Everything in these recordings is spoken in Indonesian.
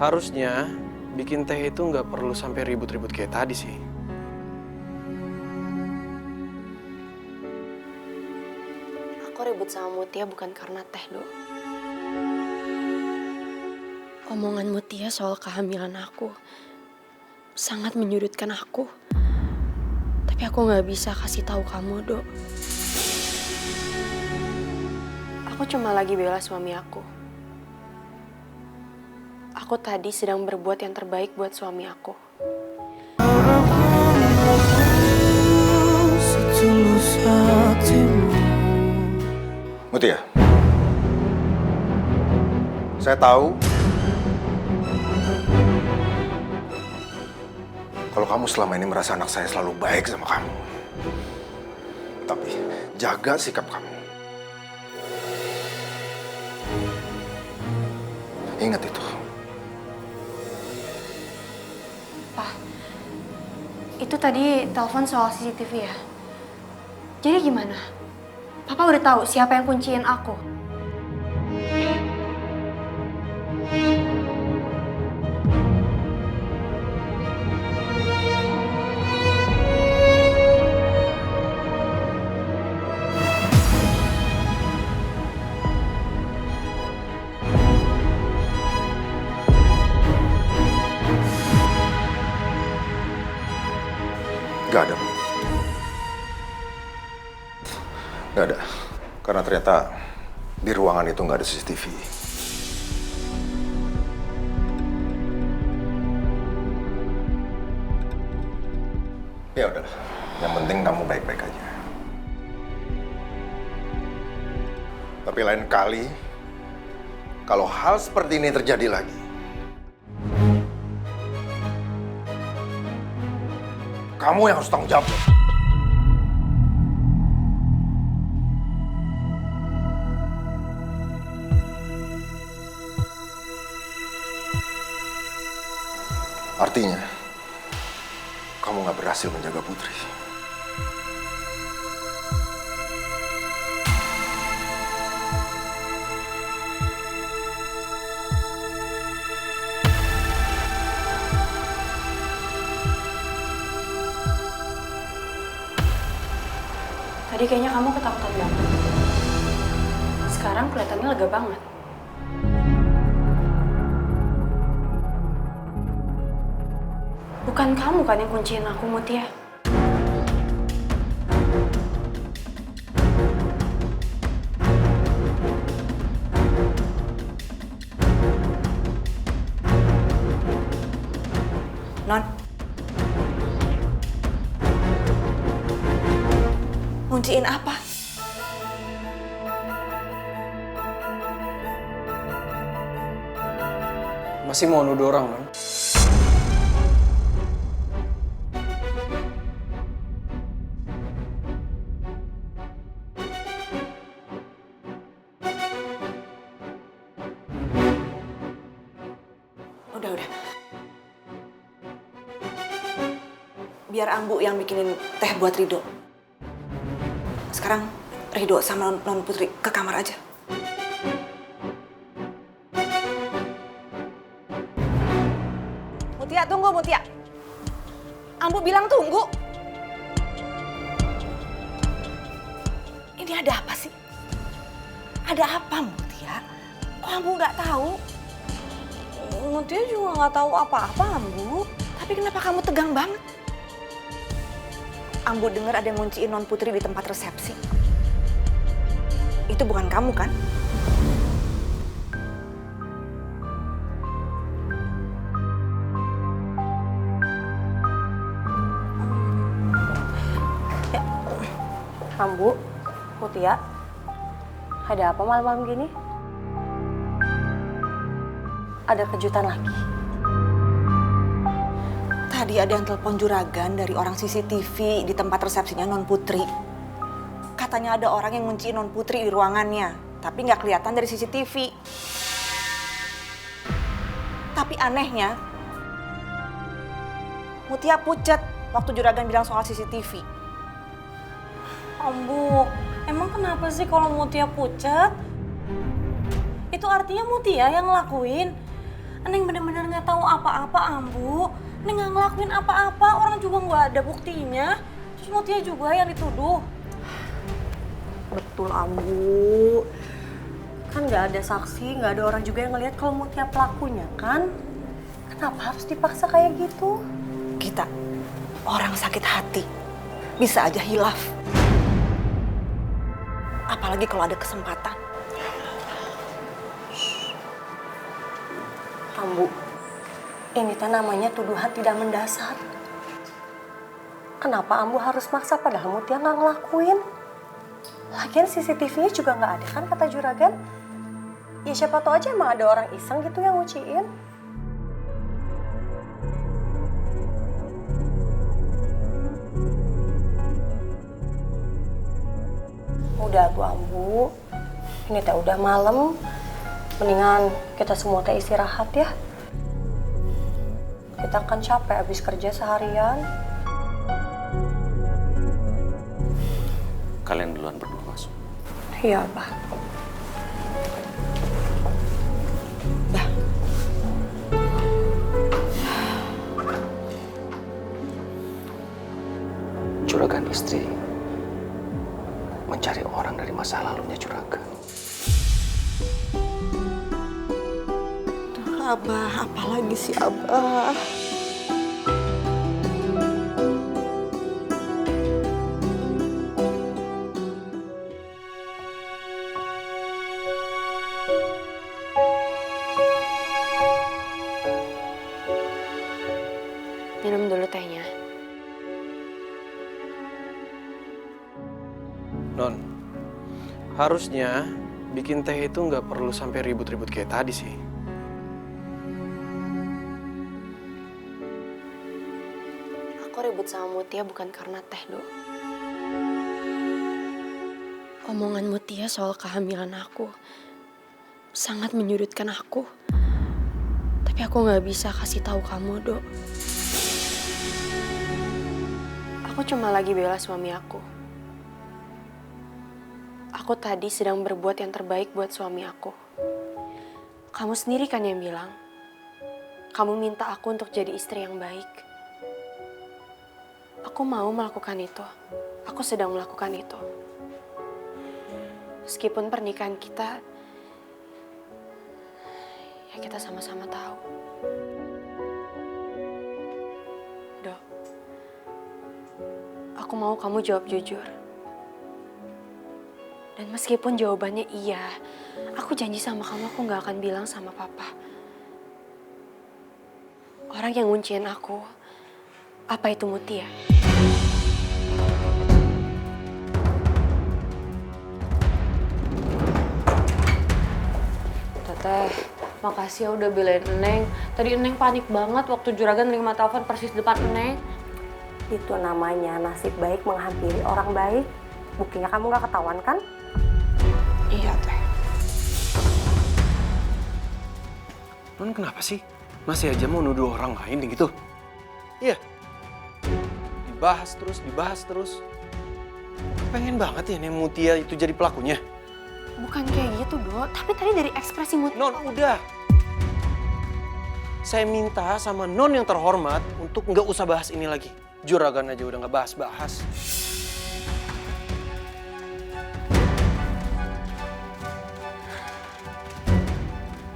Harusnya bikin teh itu nggak perlu sampai ribut-ribut kayak tadi sih. Aku ribut sama Mutia bukan karena teh, Dok. Omongan Mutia soal kehamilan aku sangat menyudutkan aku. Tapi aku nggak bisa kasih tahu kamu, Dok. Aku cuma lagi bela suami aku. Aku tadi sedang berbuat yang terbaik buat suami aku. Mutia, saya tahu kalau kamu selama ini merasa anak saya selalu baik sama kamu. Tapi jaga sikap kamu. Ingat itu. Pak, itu tadi telepon soal CCTV ya? Jadi gimana? Papa udah tahu siapa yang kunciin aku? Gak ada. Gak ada. Karena ternyata di ruangan itu nggak ada CCTV. Ya udahlah. Yang penting kamu baik-baik aja. Tapi lain kali, kalau hal seperti ini terjadi lagi, kamu yang harus tanggung jawab. Artinya, kamu nggak berhasil menjaga Putri. Tadi kayaknya kamu ketakutan banget. Sekarang kelihatannya lega banget. Bukan kamu kan yang kunciin aku, Mutia? Non, ngunciin apa? Masih mau nuduh orang, Non? Udah. Biar Ambu yang bikinin teh buat Rido. Sekarang Rido sama non Putri ke kamar aja. Mutia, tunggu Mutia. Ambu bilang tunggu. Ini ada apa sih? Ada apa Mutia? Kok Ambu nggak tahu? Mutia juga nggak tahu apa-apa Ambu. Tapi kenapa kamu tegang banget? Ambu dengar ada yang ngunciin non Putri di tempat resepsi. Itu bukan kamu kan? Ambu, Mutia, ada apa malam-malam gini? Ada kejutan lagi? Tadi ada yang telepon juragan dari orang CCTV di tempat resepsinya non Putri. Katanya ada orang yang ngunciin non Putri di ruangannya, tapi nggak kelihatan dari CCTV. Tapi anehnya, Mutia pucet waktu juragan bilang soal CCTV. Ambu, emang kenapa sih kalau Mutia pucat? Itu artinya Mutia yang ngelakuin. Neng bener-bener nggak nggak tahu apa-apa, Ambu. Neng nggak ngelakuin apa-apa, orang juga nggak ada buktinya. Terus Mutia juga yang dituduh. Betul, Ambu. Kan nggak ada saksi, nggak ada orang juga yang ngelihat kalau Mutia pelakunya kan. Kenapa harus dipaksa kayak gitu? Kita, orang sakit hati, bisa aja hilaf. Apalagi kalau ada kesempatan. Ambu, ini teh namanya tuduhan tidak mendasar. Kenapa Ambu harus maksa padahal Mutia nggak ngelakuin? Lagian CCTV-nya juga nggak ada kan kata juragan? Ya siapa tahu aja emang ada orang iseng gitu yang nguciin. Udah tuh Ambu, ini teh udah malam. Mendingan kita semua teh istirahat ya. Kita kan capek habis kerja seharian. Kalian duluan berdua masuk. Iya, Bah. Bah. Juragan istri mencari orang dari masa lalunya Juragan. Abah, apalagi sih Abah? Minum dulu tehnya. Non, harusnya bikin teh itu nggak perlu sampai ribut-ribut kayak tadi sih. Aku ribut sama Mutia bukan karena teh, Dok. Omongan Mutia soal kehamilan aku sangat menyudutkan aku. Tapi aku nggak bisa kasih tahu kamu, Dok. Aku cuma lagi bela suami aku. Aku tadi sedang berbuat yang terbaik buat suami aku. Kamu sendiri kan yang bilang, kamu minta aku untuk jadi istri yang baik. Aku mau melakukan itu. Aku sedang melakukan itu. Meskipun pernikahan kita, ya kita sama-sama tahu. Dok, aku mau kamu jawab jujur. Dan meskipun jawabannya iya, aku janji sama kamu aku gak akan bilang sama papa. Orang yang ngunciin aku, apa itu Mutia? Teteh, makasih ya udah belain Neng. Tadi Neng panik banget waktu Juragan nerima telepon persis depan Neng. Itu namanya nasib baik menghampiri orang baik. Buktinya kamu nggak ketahuan kan? Iya, Teh. Non kenapa sih? Masih aja mau nuduh orang lain gitu? Iya. Dibahas terus. Pengen banget ya nih Mutia itu jadi pelakunya. Bukan kayak gitu, Dok. Tapi tadi dari ekspresi Mutia... Non, udah. Saya minta sama Non yang terhormat untuk nggak usah bahas ini lagi. Juragan aja udah nggak bahas-bahas.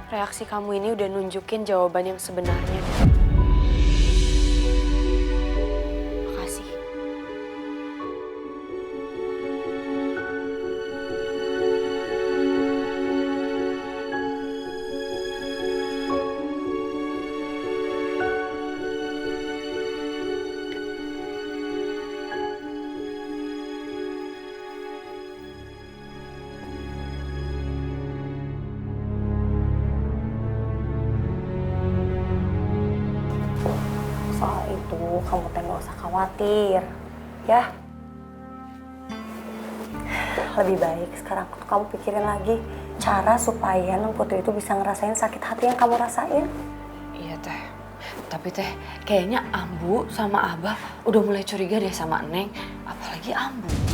Reaksi kamu ini udah nunjukin jawaban yang sebenarnya. Makasih. Soal itu kamu teh nggak usah khawatir, ya. Lebih baik sekarang kamu pikirin lagi cara supaya Non Putri itu bisa ngerasain sakit hati yang kamu rasain. Iya, Teh. Tapi Teh, kayaknya Ambu sama Abah udah mulai curiga deh sama Neng. Apalagi Ambu.